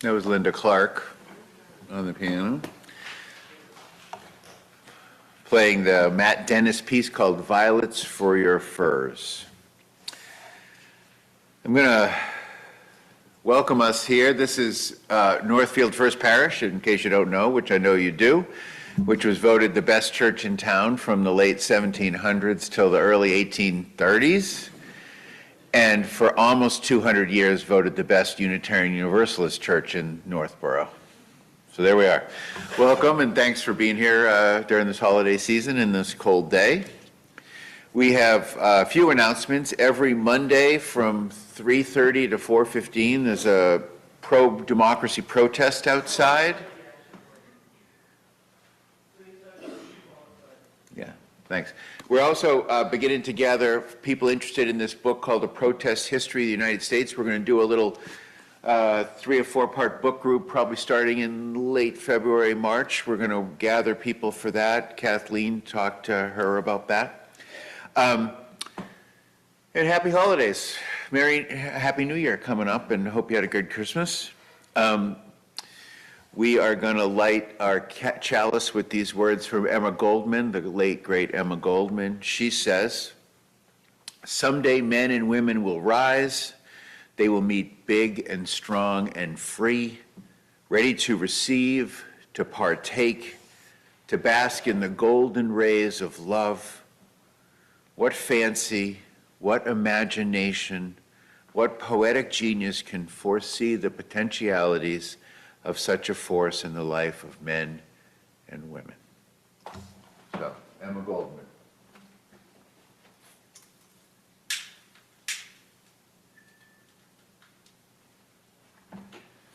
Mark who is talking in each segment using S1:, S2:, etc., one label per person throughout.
S1: That was Linda Clark on the piano, playing the Matt Dennis piece called Violets for Your Furs. I'm going to welcome us here. This is Northfield First Parish, in case you don't know, which I know you do, which was voted the best church in town from the late 1700s till the early 1830s. And for almost 200 years voted the best Unitarian Universalist church in Northboro. So there we are. Welcome and thanks for being here during this holiday season and this cold day. We have a few announcements. Every Monday from 3:30 to 4:15 there's a pro-democracy protest outside. Yeah, thanks. We're also beginning to gather people interested in this book called A Protest History of the United States. We're going to do a little 3 or 4 part book group, probably starting in late February, March. We're going to gather people for that. Kathleen talked to her about that. And happy holidays. Happy New Year coming up, and hope you had a good Christmas. We are going to light our chalice with these words from Emma Goldman, the late, great Emma Goldman. She says, "Someday men and women will rise. They will meet big and strong and free, ready to receive, to partake, to bask in the golden rays of love. What fancy, what imagination, what poetic genius can foresee the potentialities of such a force in the life of men and women?" So, Emma Goldman.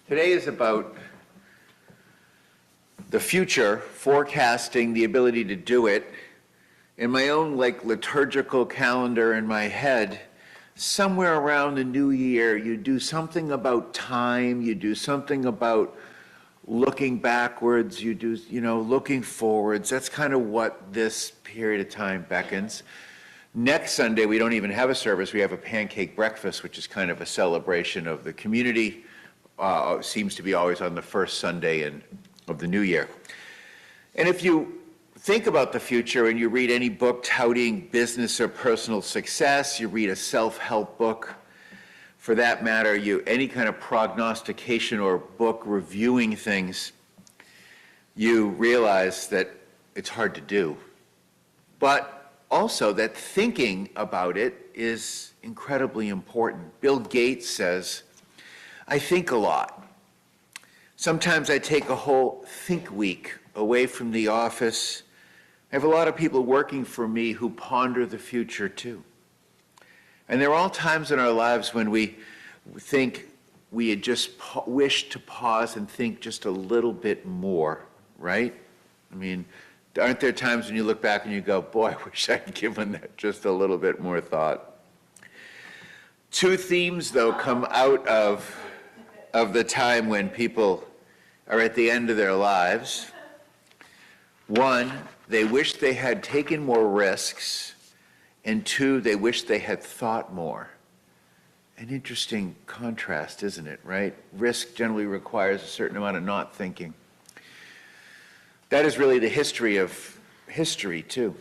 S1: Today is about the future, forecasting the ability to do it. In my own liturgical calendar in my head, somewhere around the new year, you do something about time, you do something about looking backwards, you do, looking forwards. That's kind of what this period of time beckons. Next Sunday, we don't even have a service. We have a pancake breakfast, which is kind of a celebration of the community. Seems to be always on the first Sunday of the new year. And if you think about the future and you read any book touting business or personal success, you read a self-help book, for that matter, any kind of prognostication or book reviewing things, you realize that it's hard to do. But also that thinking about it is incredibly important. Bill Gates says, "I think a lot. Sometimes I take a whole think week away from the office. I have a lot of people working for me who ponder the future too." And there are all times in our lives when we think we had just wish to pause and think just a little bit more, right? I mean, aren't there times when you look back and you go, boy, I wish I'd given that just a little bit more thought? 2 themes, though, come out of the time when people are at the end of their lives. 1, they wish they had taken more risks, and 2, they wish they had thought more. An interesting contrast, isn't it, right? Risk generally requires a certain amount of not thinking. That is really the history of history, too.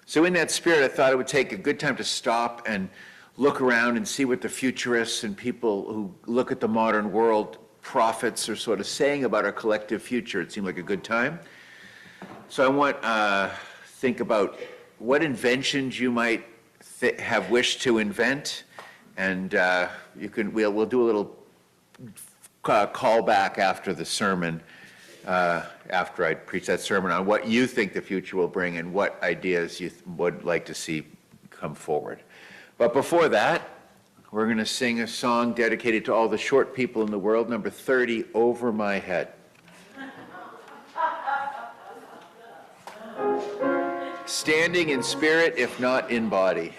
S1: So in that spirit, I thought it would take a good time to stop and look around and see what the futurists and people who look at the modern world, prophets, are sort of saying about our collective future. It seemed like a good time. So I want to think about what inventions you might have wished to invent, And we'll do a little call back after the sermon, after I preach that sermon, on what you think the future will bring and what ideas you would like to see come forward. But before that, we're going to sing a song dedicated to all the short people in the world, number 30, Over My Head. Standing in spirit, if not in body.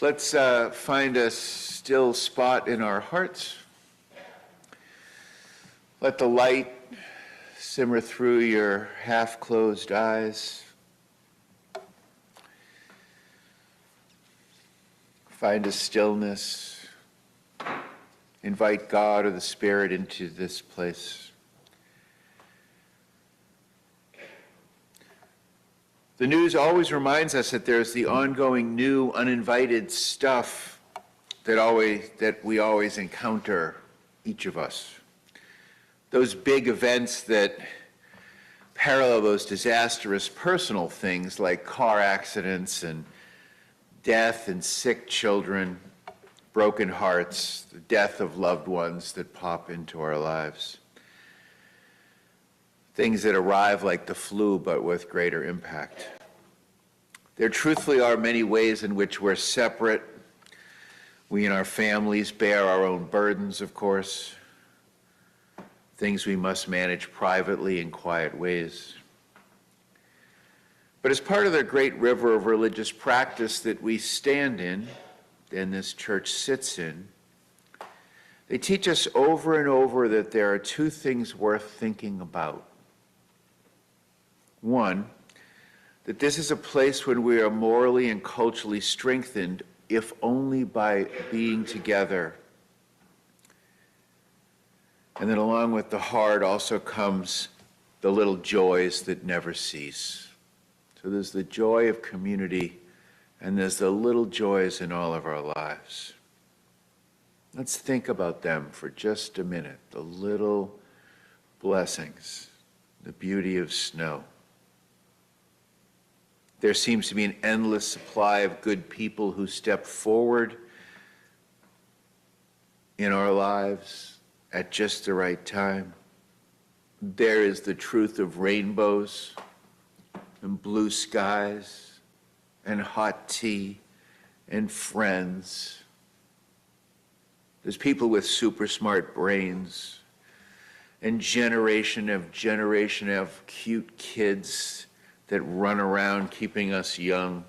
S1: Let's find a still spot in our hearts. Let the light simmer through your half-closed eyes. Find a stillness. Invite God or the Spirit into this place. The news always reminds us that there's the ongoing new, uninvited stuff that we always encounter, each of us. Those big events that parallel those disastrous personal things like car accidents and death and sick children, broken hearts, the death of loved ones that pop into our lives. Things that arrive like the flu, but with greater impact. There truthfully are many ways in which we're separate. We and our families bear our own burdens, of course. Things we must manage privately in quiet ways. But as part of the great river of religious practice that we stand in, and this church sits in, they teach us over and over that there are two things worth thinking about. One, that this is a place when we are morally and culturally strengthened, if only by being together. And then along with the hard also comes the little joys that never cease. So there's the joy of community, and there's the little joys in all of our lives. Let's think about them for just a minute, the little blessings, the beauty of snow. There seems to be an endless supply of good people who step forward in our lives at just the right time. There is the truth of rainbows and blue skies and hot tea and friends. There's people with super smart brains and generation of cute kids that run around keeping us young.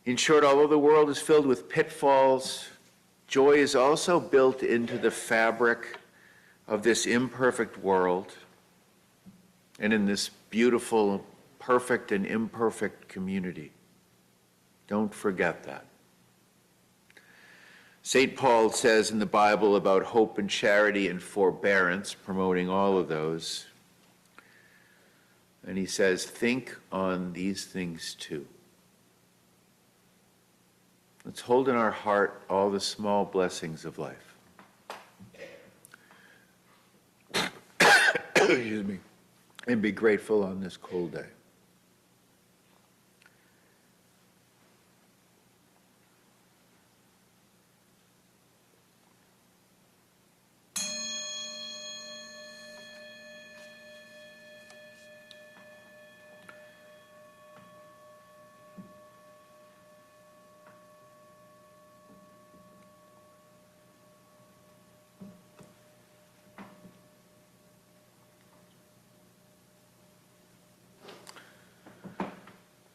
S1: In short, although the world is filled with pitfalls, joy is also built into the fabric of this imperfect world and in this beautiful, perfect and imperfect community. Don't forget that. St. Paul says in the Bible about hope and charity and forbearance, promoting all of those, and he says, think on these things too. Let's hold in our heart all the small blessings of life. Excuse me. And be grateful on this cold day.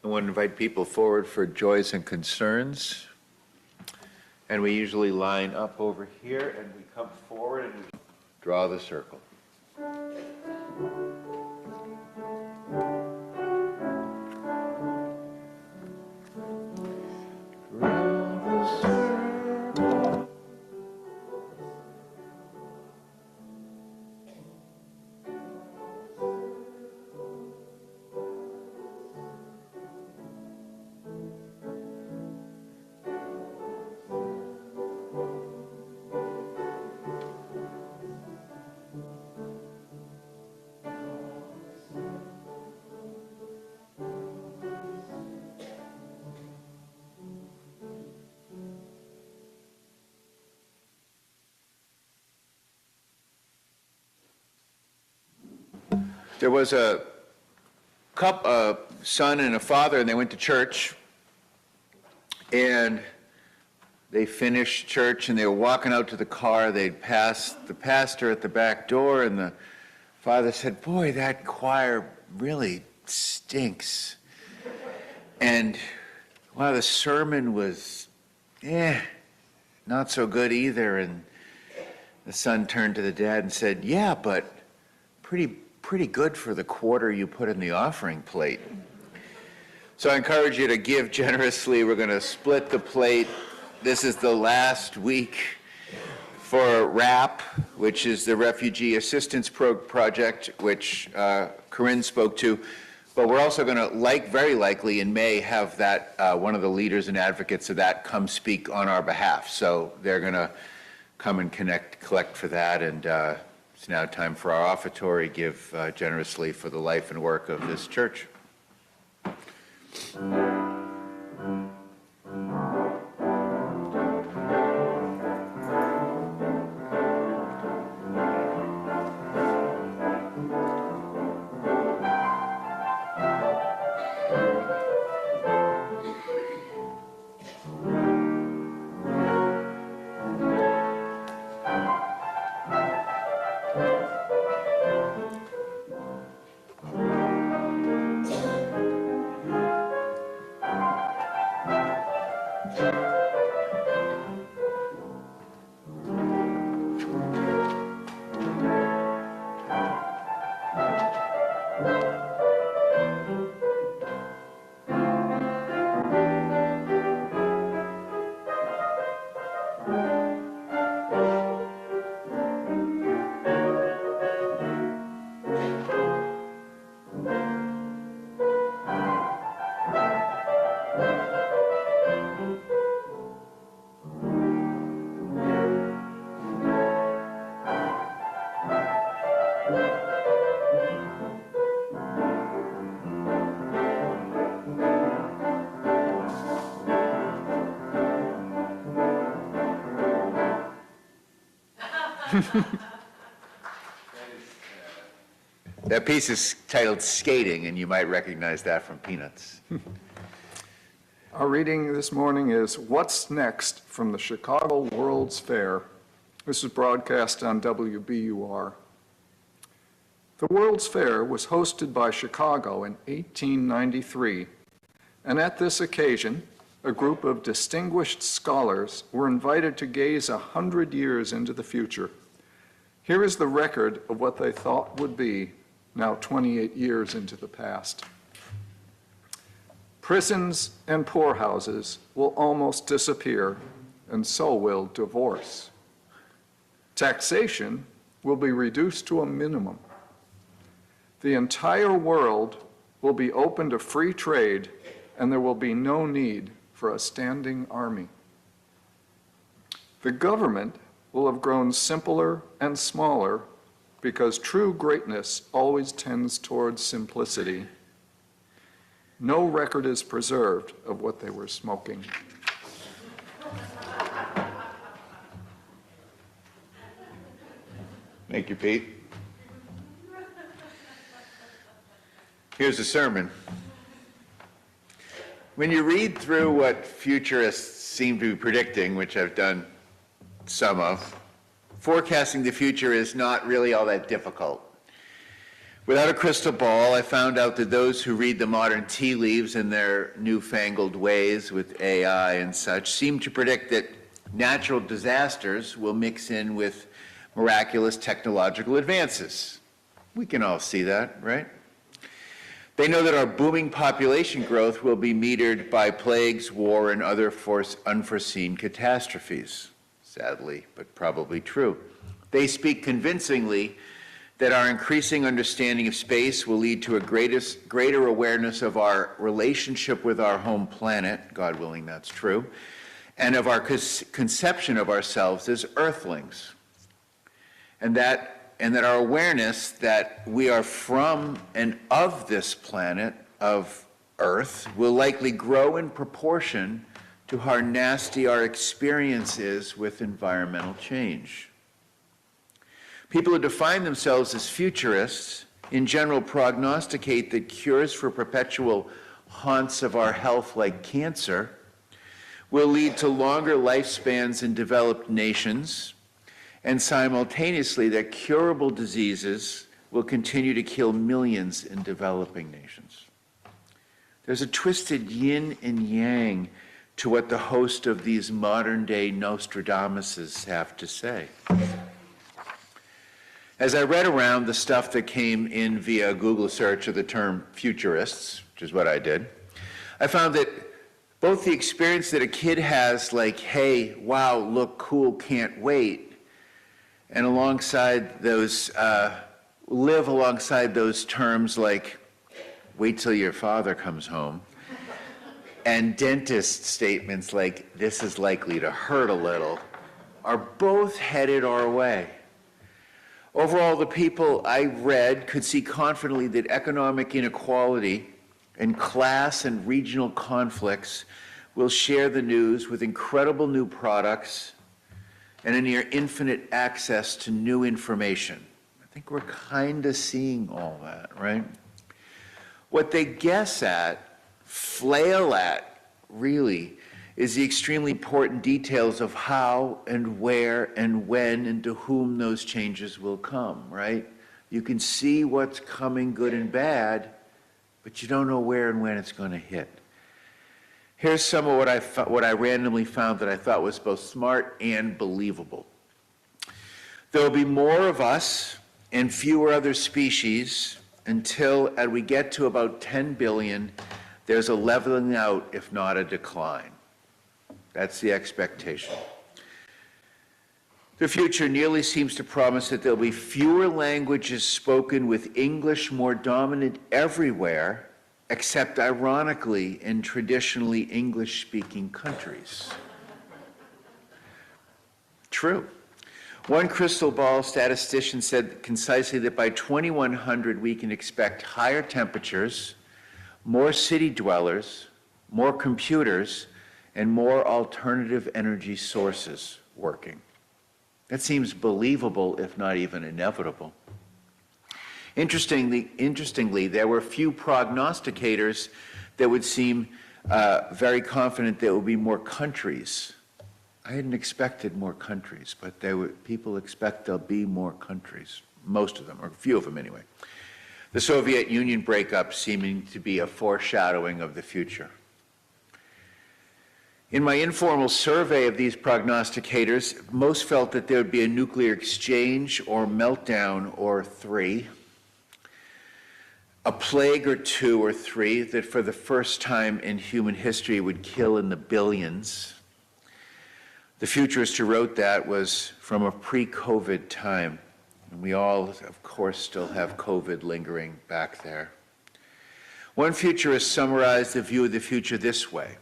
S1: I want to invite people forward for joys and concerns. And we usually line up over here and we come forward and we draw the circle. There was a son and a father, and they went to church, and they finished church, and they were walking out to the car. They'd passed the pastor at the back door, and the father said, "Boy, that choir really stinks." And the sermon was, not so good either. And the son turned to the dad and said, "Yeah, but pretty good for the quarter you put in the offering plate." So I encourage you to give generously. We're going to split the plate. This is the last week for RAP, which is the Refugee Assistance Project, which Corinne spoke to. But we're also going to, very likely in May, have that one of the leaders and advocates of that come speak on our behalf. So they're going to come and collect for that. And it's now time for our offertory. Give generously for the life and work of this church. That piece is titled Skating, and you might recognize that from Peanuts.
S2: Our reading this morning is What's Next from the Chicago World's Fair. This is broadcast on WBUR. The World's Fair was hosted by Chicago in 1893, and at this occasion, a group of distinguished scholars were invited to gaze 100 years into the future. Here is the record of what they thought would be now 28 years into the past. Prisons and poorhouses will almost disappear, and so will divorce. Taxation will be reduced to a minimum. The entire world will be open to free trade, and there will be no need for a standing army. The government will have grown simpler and smaller because true greatness always tends towards simplicity. No record is preserved of what they were smoking.
S1: Thank you, Pete. Here's a sermon. When you read through what futurists seem to be predicting, which I've done some of, forecasting the future is not really all that difficult. Without a crystal ball, I found out that those who read the modern tea leaves in their newfangled ways with AI and such seem to predict that natural disasters will mix in with miraculous technological advances. We can all see that, right? They know that our booming population growth will be metered by plagues, war, and other unforeseen catastrophes. Sadly, but probably true. They speak convincingly that our increasing understanding of space will lead to a greater awareness of our relationship with our home planet, God willing that's true, and of our conception of ourselves as earthlings. And that our awareness that we are from and of this planet, of Earth, will likely grow in proportion to how nasty our experience is with environmental change. People who define themselves as futurists in general prognosticate that cures for perpetual haunts of our health like cancer will lead to longer lifespans in developed nations, and simultaneously that curable diseases will continue to kill millions in developing nations. There's a twisted yin and yang to what the host of these modern-day Nostradamuses have to say. As I read around the stuff that came in via Google search of the term futurists, which is what I did, I found that both the experience that a kid has, like, hey, wow, look cool, can't wait, and alongside those, live alongside those terms like, wait till your father comes home, and dentist statements like, this is likely to hurt a little, are both headed our way. Overall, the people I read could see confidently that economic inequality and class and regional conflicts will share the news with incredible new products and a near infinite access to new information. I think we're kind of seeing all that, right? What they guess at, flail at, really, is the extremely important details of how and where and when and to whom those changes will come, right? You can see what's coming, good and bad, but you don't know where and when it's going to hit. Here's some of what I randomly found that I thought was both smart and believable. There will be more of us and fewer other species until, as we get to about 10 billion, there's a leveling out, if not a decline. That's the expectation. The future nearly seems to promise that there'll be fewer languages spoken with English more dominant everywhere, except ironically in traditionally English-speaking countries. True. One crystal ball statistician said concisely that by 2100 we can expect higher temperatures, more city dwellers, more computers, and more alternative energy sources working. That seems believable, if not even inevitable. Interestingly, there were few prognosticators that would seem very confident there will be more countries. I hadn't expected more countries, but people expect there'll be more countries, most of them, or a few of them anyway. The Soviet Union breakup seeming to be a foreshadowing of the future. In my informal survey of these prognosticators, most felt that there would be a nuclear exchange or meltdown or three, a plague or two or three that for the first time in human history would kill in the billions. The futurist who wrote that was from a pre-COVID time, and we all, of course, still have COVID lingering back there. One futurist summarized the view of the future this way.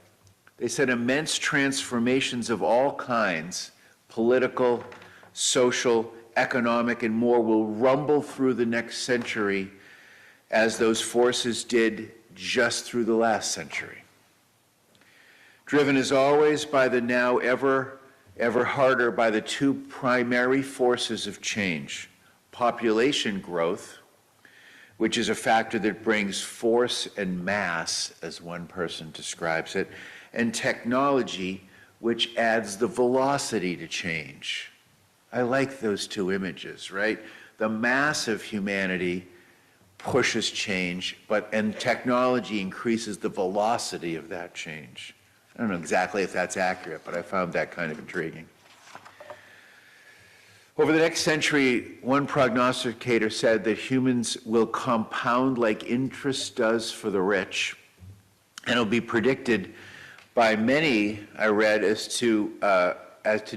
S1: They said immense transformations of all kinds, political, social, economic, and more will rumble through the next century as those forces did just through the last century. Driven as always by the now ever harder by the two primary forces of change: population growth, which is a factor that brings force and mass, as one person describes it, and technology, which adds the velocity to change. I like those two images, right? The mass of humanity pushes change, and technology increases the velocity of that change. I don't know exactly if that's accurate, but I found that kind of intriguing. Over the next century, one prognosticator said that humans will compound like interest does for the rich, and it'll be predicted by many, I read, as to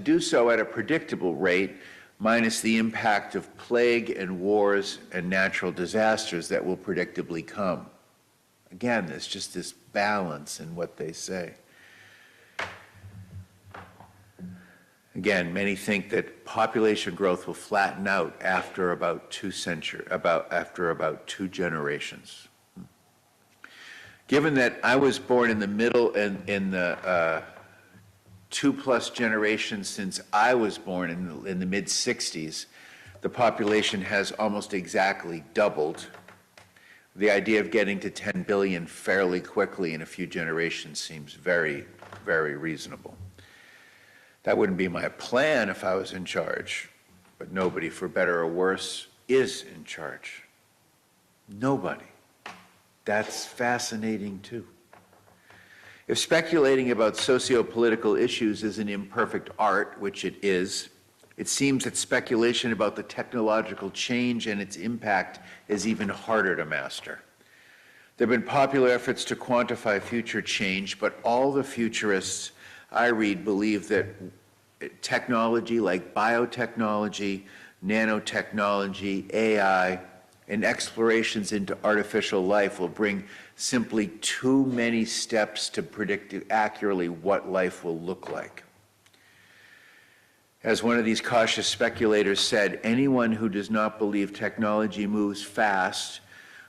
S1: do so at a predictable rate, minus the impact of plague and wars and natural disasters that will predictably come. Again, there's just this balance in what they say. Again, many think that population growth will flatten out after about 2 generations. Given that I was born in the middle and in the 2+ generations since I was born in the mid-60s, the population has almost exactly doubled. The idea of getting to 10 billion fairly quickly in a few generations seems very, very reasonable. That wouldn't be my plan if I was in charge, but nobody, for better or worse, is in charge. Nobody. That's fascinating too. If speculating about socio-political issues is an imperfect art, which it is, it seems that speculation about the technological change and its impact is even harder to master. There have been popular efforts to quantify future change, but all the futurists I read believe that technology like biotechnology, nanotechnology, AI, and explorations into artificial life will bring simply too many steps to predict accurately what life will look like. As one of these cautious speculators said, anyone who does not believe technology moves fast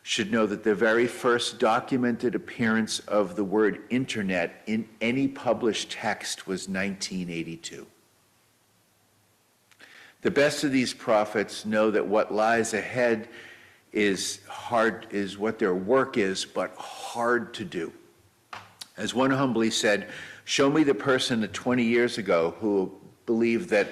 S1: should know that the very first documented appearance of the word internet in any published text was 1982. The best of these prophets know that what lies ahead is what their work is, but hard to do. As one humbly said, show me the person 20 years ago who believed that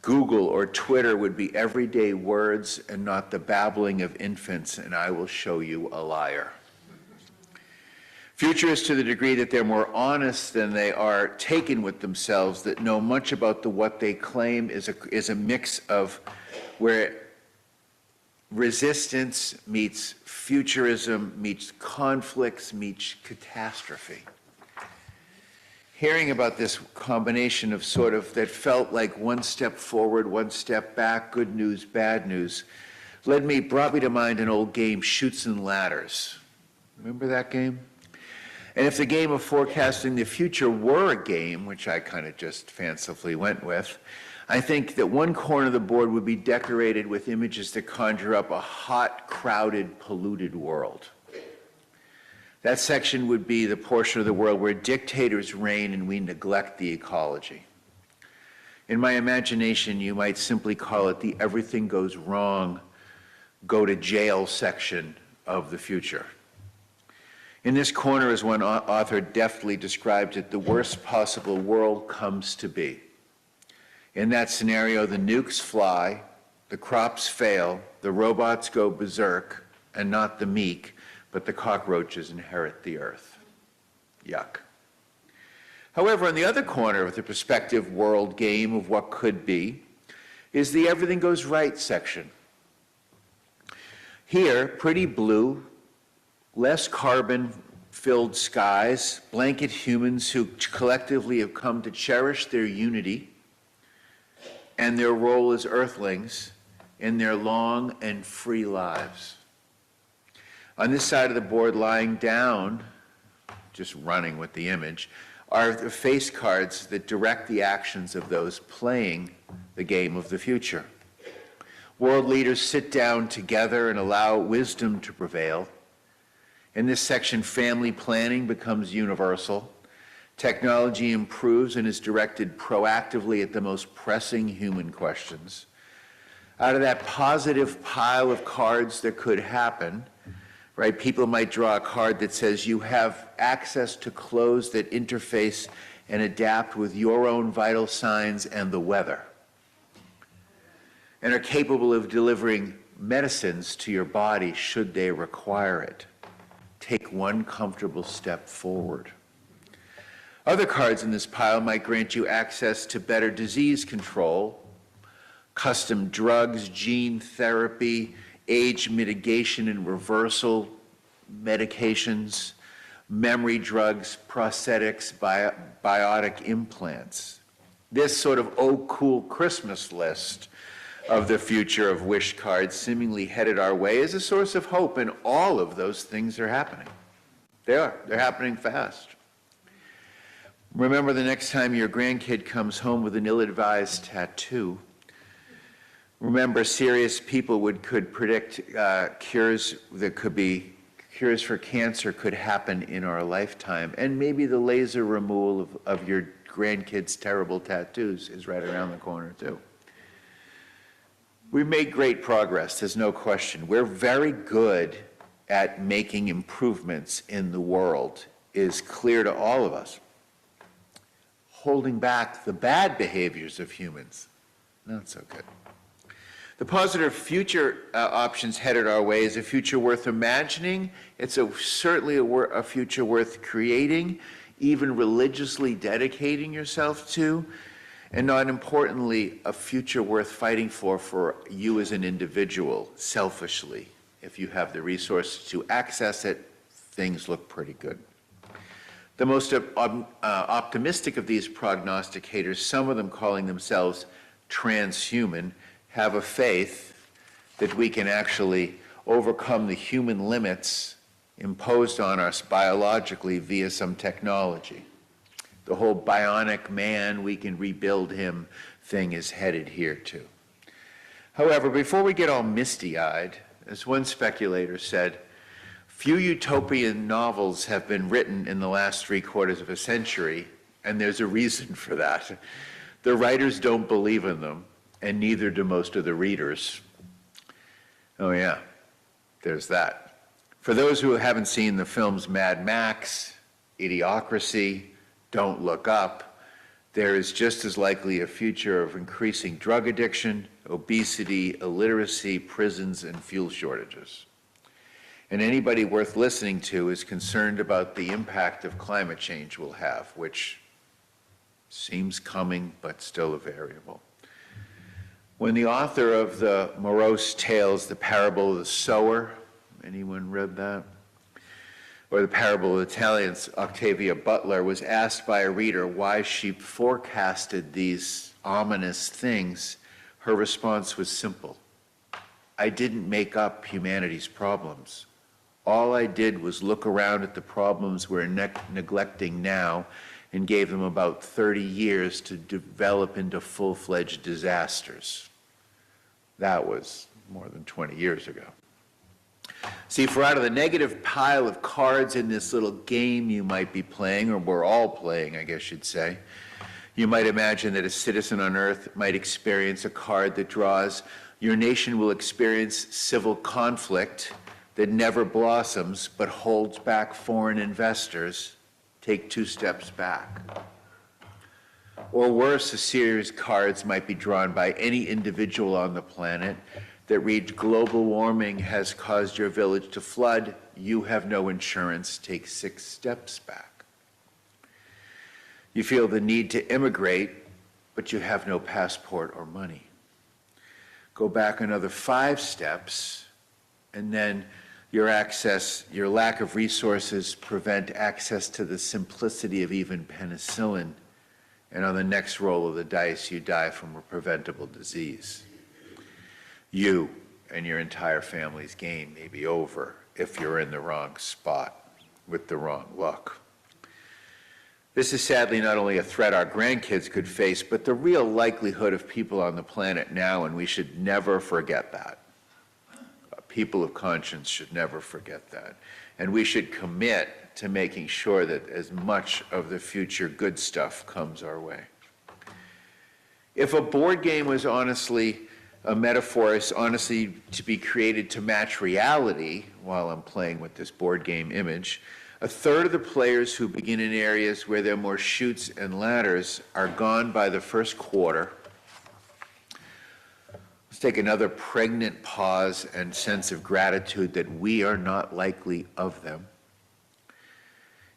S1: Google or Twitter would be everyday words and not the babbling of infants, and I will show you a liar. Futurists, to the degree that they're more honest than they are taken with themselves, that know much about what they claim is a mix of where resistance meets futurism, meets conflicts, meets catastrophe. Hearing about this combination of sort of that felt like one step forward, one step back, good news, bad news, brought me to mind an old game, Chutes and Ladders. Remember that game? And if the game of forecasting the future were a game, which I kind of just fancifully went with, I think that one corner of the board would be decorated with images that conjure up a hot, crowded, polluted world. That section would be the portion of the world where dictators reign and we neglect the ecology. In my imagination, you might simply call it the everything goes wrong, go to jail section of the future. In this corner, as one author deftly described it, the worst possible world comes to be. In that scenario, the nukes fly, the crops fail, the robots go berserk, and not the meek, but the cockroaches inherit the earth. Yuck. However, on the other corner of the prospective world game of what could be is the everything goes right section. Here, pretty blue, less carbon-filled skies, blanket humans who collectively have come to cherish their unity and their role as earthlings in their long and free lives. On this side of the board, lying down, just running with the image, are the face cards that direct the actions of those playing the game of the future. World leaders sit down together and allow wisdom to prevail. In this section, family planning becomes universal. Technology improves and is directed proactively at the most pressing human questions. Out of that positive pile of cards that could happen, right, people might draw a card that says you have access to clothes that interface and adapt with your own vital signs and the weather, and are capable of delivering medicines to your body should they require it. Take one comfortable step forward. Other cards in this pile might grant you access to better disease control, custom drugs, gene therapy, age mitigation and reversal medications, memory drugs, prosthetics, biotic implants. This sort of oh cool Christmas list of the future of wish cards seemingly headed our way is a source of hope, and all of those things are happening. They are. They're happening fast. Remember the next time your grandkid comes home with an ill-advised tattoo. Remember, serious people could predict cures for cancer could happen in our lifetime, and maybe the laser removal of your grandkid's terrible tattoos is right around the corner too. We've made great progress, there's no question. We're very good at making improvements in the world, is clear to all of us. Holding back the bad behaviors of humans, not so good. The positive future options headed our way is a future worth imagining. It's certainly a future worth creating, even religiously dedicating yourself to, and not importantly, a future worth fighting for you as an individual, selfishly. If you have the resources to access it, things look pretty good. The most optimistic of these prognosticators, some of them calling themselves transhuman, have a faith that we can actually overcome the human limits imposed on us biologically via some technology. The whole bionic man, we can rebuild him thing is headed here too. However, before we get all misty-eyed, as one speculator said, few utopian novels have been written in the last 3/4 of a century, and there's a reason for that. The writers don't believe in them, and neither do most of the readers. Oh yeah, there's that. For those who haven't seen the films Mad Max, Idiocracy, Don't Look Up, there is just as likely a future of increasing drug addiction, obesity, illiteracy, prisons, and fuel shortages. And anybody worth listening to is concerned about the impact of climate change will have, which seems coming, but still a variable. When the author of the morose tales, The Parable of the Sower, anyone read that? Or The Parable of the Italians, Octavia Butler, was asked by a reader why she forecasted these ominous things, her response was simple. I didn't make up humanity's problems. All I did was look around at the problems we're neglecting now and gave them about 30 years to develop into full-fledged disasters. That was more than 20 years ago. See, for out of the negative pile of cards in this little game you might be playing, or we're all playing, I guess you'd say, you might imagine that a citizen on Earth might experience a card that draws, your nation will experience civil conflict that never blossoms but holds back foreign investors. Take 2 steps back. Or worse, a series of cards might be drawn by any individual on the planet that reads, global warming has caused your village to flood, you have no insurance, take 6 steps back. You feel the need to immigrate, but you have no passport or money. Go back another 5 steps, and then your lack of resources prevent access to the simplicity of even penicillin, and on the next roll of the dice, you die from a preventable disease. You and your entire family's game may be over if you're in the wrong spot with the wrong luck. This is sadly not only a threat our grandkids could face, but the real likelihood of people on the planet now, and we should never forget that. People of conscience should never forget that. And we should commit to making sure that as much of the future good stuff comes our way. If a board game was honestly a metaphor, is honestly to be created to match reality, while I'm playing with this board game image, a third of the players who begin in areas where there are more chutes and ladders are gone by the first quarter. Let's take another pregnant pause and sense of gratitude that we are not likely of them.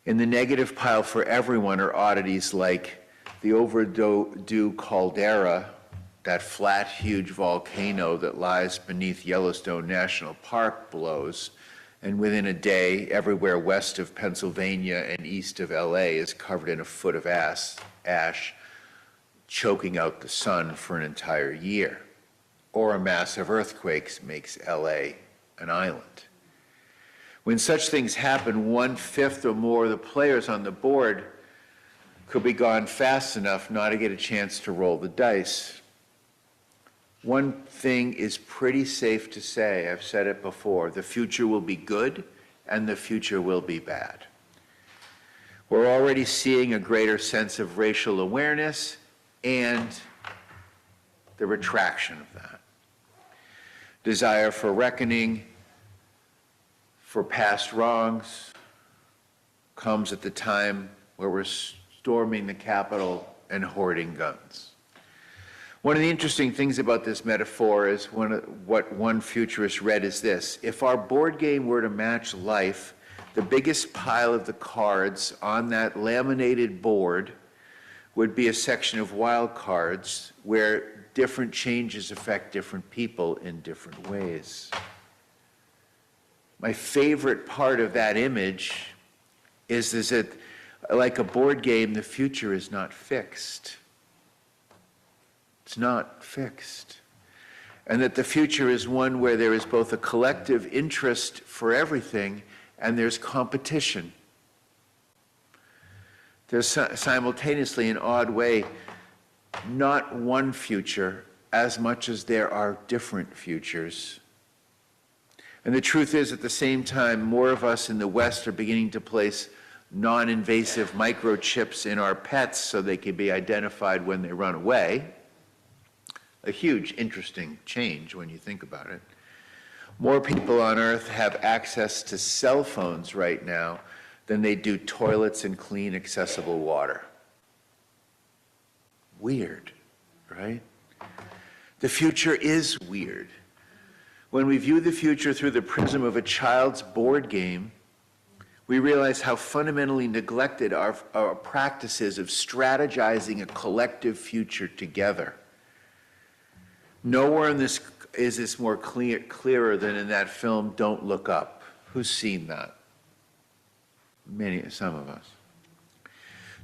S1: In the negative pile for everyone are oddities like the overdue caldera, that flat, huge volcano that lies beneath Yellowstone National Park blows, and within a day, everywhere west of Pennsylvania and east of LA is covered in a foot of ash, choking out the sun for an entire year. Or a massive earthquake makes LA an island. When such things happen, 1/5 or more of the players on the board could be gone fast enough not to get a chance to roll the dice. One thing is pretty safe to say, I've said it before, the future will be good and the future will be bad. We're already seeing a greater sense of racial awareness and the retraction of that. Desire for reckoning for past wrongs comes at the time where we're storming the Capitol and hoarding guns. One of the interesting things about this metaphor is what one futurist read is this: if our board game were to match life, the biggest pile of the cards on that laminated board would be a section of wild cards where different changes affect different people in different ways. My favorite part of that image is that, like a board game, the future is not fixed. It's not fixed. And that the future is one where there is both a collective interest for everything and there's competition. There's simultaneously, in an odd way, not one future as much as there are different futures. And the truth is, at the same time, more of us in the West are beginning to place non-invasive microchips in our pets so they can be identified when they run away. A huge, interesting change when you think about it. More people on Earth have access to cell phones right now than they do toilets and clean, accessible water. Weird, right? The future is weird. When we view the future through the prism of a child's board game, we realize how fundamentally neglected our practice is of strategizing a collective future together. Nowhere in this is this more clearer than in that film, Don't Look Up. Who's seen that? Some of us.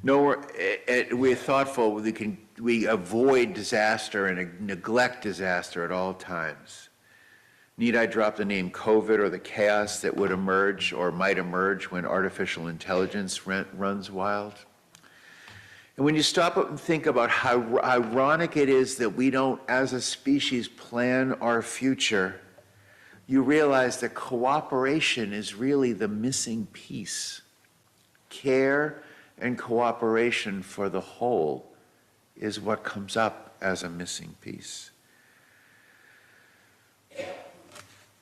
S1: Nowhere, we're thoughtful, we avoid disaster and neglect disaster at all times. Need I drop the name COVID or the chaos that would emerge or might emerge when artificial intelligence runs wild? And when you stop up and think about how ironic it is that we don't, as a species, plan our future, you realize that cooperation is really the missing piece. Care and cooperation for the whole is what comes up as a missing piece.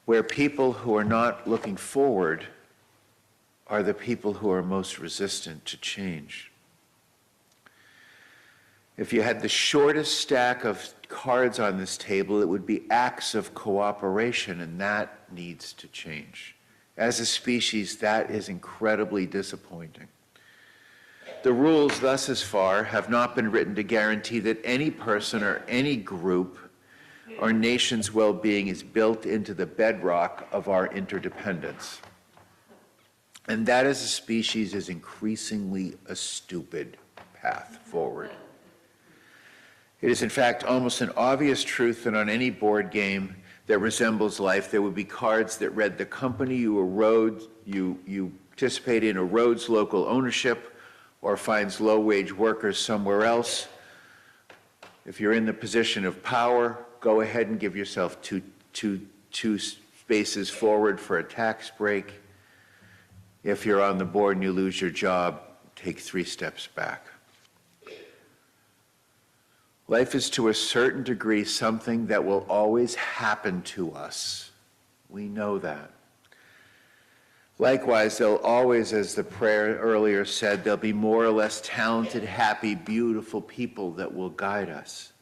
S1: Where people who are not looking forward are the people who are most resistant to change. If you had the shortest stack of cards on this table, it would be acts of cooperation, and that needs to change. As a species, that is incredibly disappointing. The rules thus far have not been written to guarantee that any person or any group or nation's well-being is built into the bedrock of our interdependence. And that as a species is increasingly a stupid path forward. It is in fact almost an obvious truth that on any board game that resembles life, there would be cards that read the company you participated in erodes local ownership, or finds low-wage workers somewhere else. If you're in the position of power, go ahead and give yourself two spaces forward for a tax break. If you're on the board and you lose your job, take 3 steps back. Life is to a certain degree something that will always happen to us. We know that. Likewise, there'll always, as the prayer earlier said, there'll be more or less talented, happy, beautiful people that will guide us.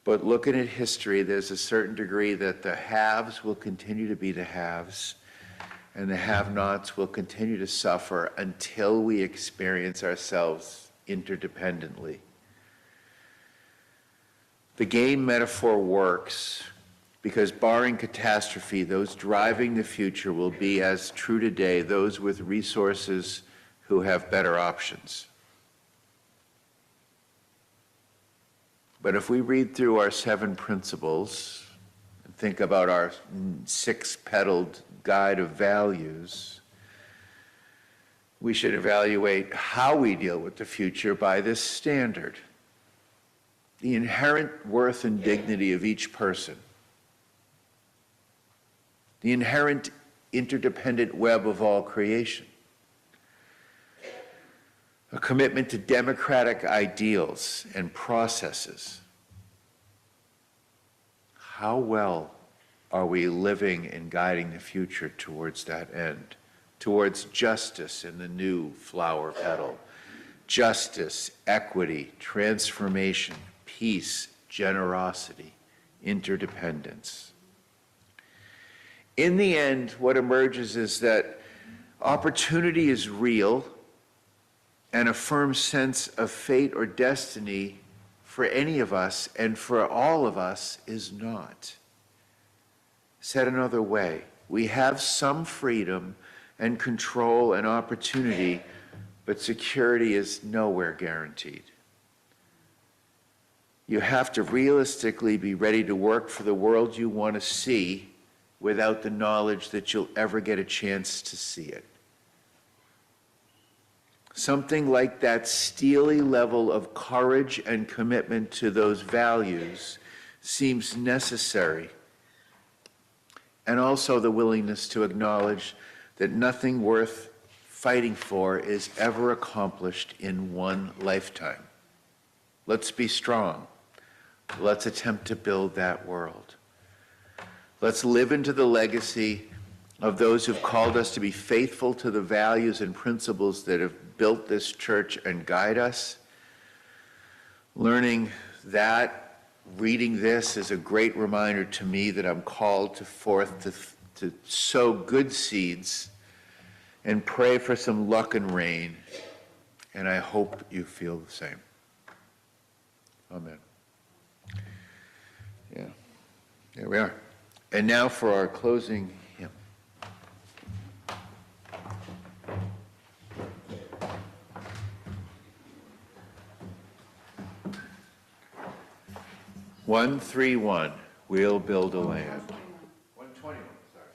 S1: But looking at history, there's a certain degree that the haves will continue to be the haves, and the have-nots will continue to suffer until we experience ourselves interdependently. The game metaphor works because, barring catastrophe, those driving the future will be, as true today, those with resources who have better options. But if we read through our 7 principles and think about our 6-petaled guide of values, we should evaluate how we deal with the future by this standard: the inherent worth and dignity of each person, the inherent interdependent web of all creation, a commitment to democratic ideals and processes. How well are we living and guiding the future towards that end, towards justice in the new flower petal, justice, equity, transformation, peace, generosity, interdependence? In the end, what emerges is that opportunity is real, and a firm sense of fate or destiny for any of us and for all of us is not. Said another way, we have some freedom and control and opportunity, but security is nowhere guaranteed. You have to realistically be ready to work for the world you want to see without the knowledge that you'll ever get a chance to see it. Something like that steely level of courage and commitment to those values seems necessary, and also the willingness to acknowledge that nothing worth fighting for is ever accomplished in one lifetime. Let's be strong. Let's attempt to build that world. Let's live into the legacy of those who've called us to be faithful to the values and principles that have built this church and guide us. Learning that, reading this is a great reminder to me that I'm called forth to sow good seeds and pray for some luck and rain, and I hope you feel the same. Amen. Yeah, there we are. And now for our closing hymn. One, 3, 1, we'll build a land. 121, sorry.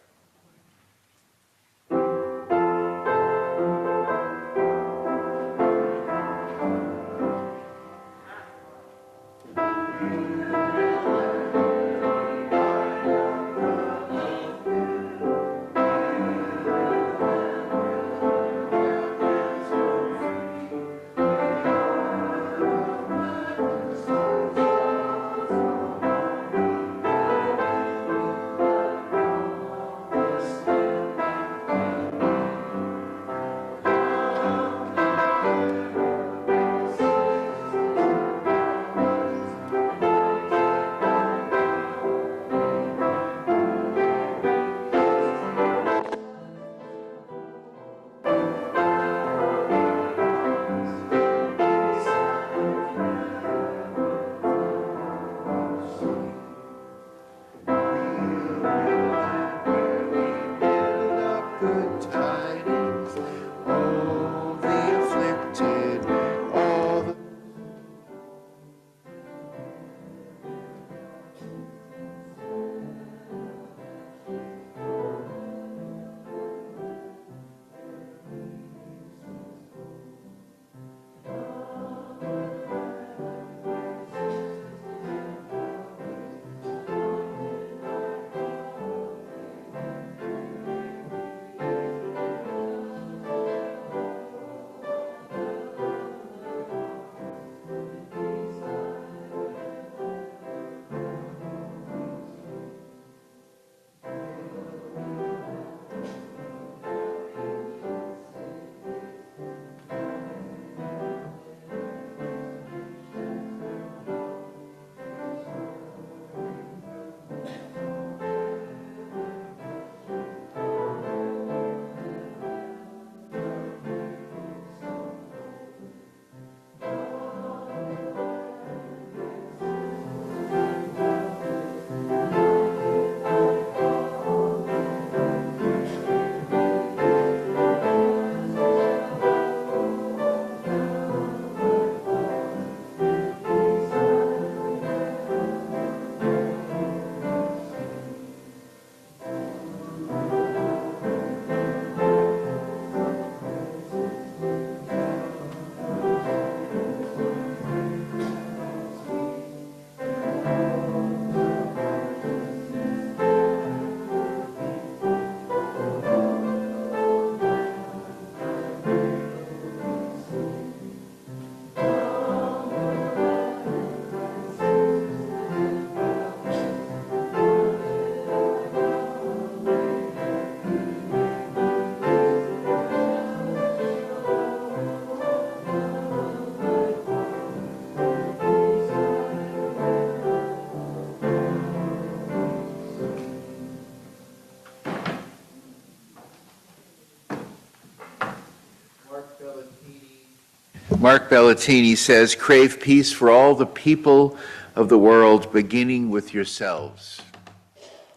S1: Mark Bellatini says, crave peace for all the people of the world, beginning with yourselves.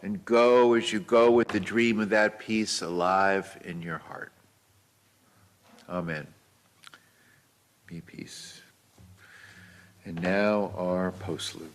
S1: And go as you go with the dream of that peace alive in your heart. Amen. Be peace. And now our postlude.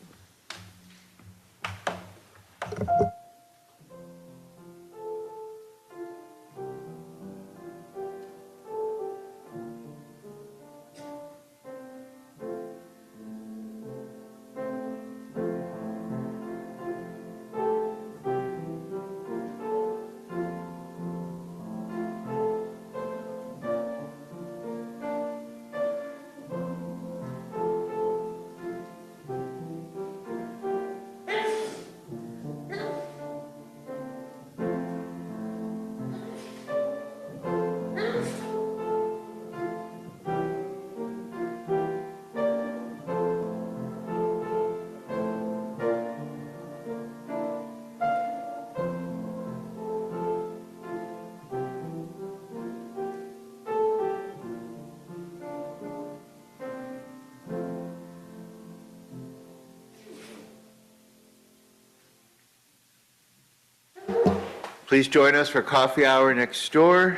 S1: Please join us for coffee hour next door,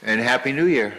S1: and Happy New Year.